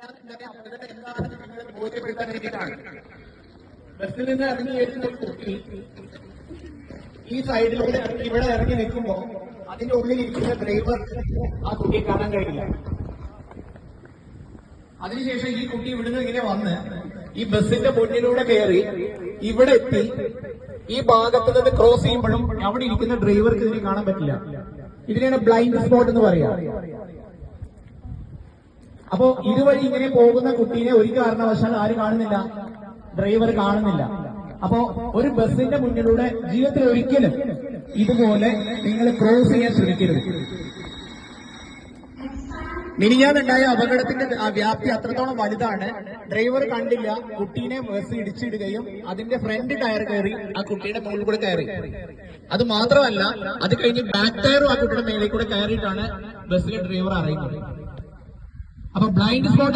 അപകടം എന്താണെന്ന് നിങ്ങളെ ബോധ്യപ്പെടുത്താൻ വേണ്ടിയിട്ടാണ്. ബസ്സിൽ നിന്ന് ഇറങ്ങിയേറ്റുന്ന കുട്ടി ഈ സൈഡിലൂടെ ഇവിടെ ഇറങ്ങി നിൽക്കുമ്പോൾ അതിന്റെ ഉള്ളിലിരിക്കുന്ന ഡ്രൈവർ ആ കുട്ടിയെ കാണാൻ കഴിയില്ല. അതിനുശേഷം ഈ കുട്ടി ഇവിടുന്ന് ഇങ്ങനെ വന്ന് ഈ ബസ്സിന്റെ മുന്നിലൂടെ കയറി ഇവിടെ എത്തി ഈ ഭാഗത്ത് നിന്ന് ക്രോസ് ചെയ്യുമ്പോഴും അവിടെ ഇരിക്കുന്ന ഡ്രൈവർക്ക് ഇതിനെ കാണാൻ പറ്റില്ല. ഇതിനെയാണ് ബ്ലൈൻഡ് സ്പോട്ട് എന്ന് പറയാ. അപ്പോ ഇതുവഴി ഇങ്ങനെ പോകുന്ന കുട്ടീനെ ഒരു കാരണവശാൽ ആര് കാണുന്നില്ല? ഡ്രൈവർ കാണുന്നില്ല. അപ്പോ ഒരു ബസ്സിന്റെ മുന്നിലൂടെ ജീവിതത്തിൽ ഒരിക്കലും ഇതുപോലെ നിങ്ങൾ ക്രോസ് ചെയ്യാൻ ശ്രമിക്കരുത്. മിനിഞ്ഞാന്നുണ്ടായ അപകടത്തിന്റെ വ്യാപ്തി അത്രത്തോളം വലുതാണ്. ഡ്രൈവർ കണ്ടില്ല, കുട്ടീനെ ബസ് ഇടിച്ചിടുകയും അതിന്റെ ഫ്രണ്ട് ടയർ കയറി ആ കുട്ടിയുടെ മുകളിൽ കൂടെ കയറി. അത് മാത്രമല്ല, അത് കഴിഞ്ഞ് ബാക്ക് ടയറും ആ കുട്ടിയുടെ മേളിൽ കൂടെ കയറിയിട്ടാണ് ബസ്സിലെ ഡ്രൈവർ അറിയുന്നത്. അപ്പൊ ബ്ലൈൻഡ് സ്പോട്ട്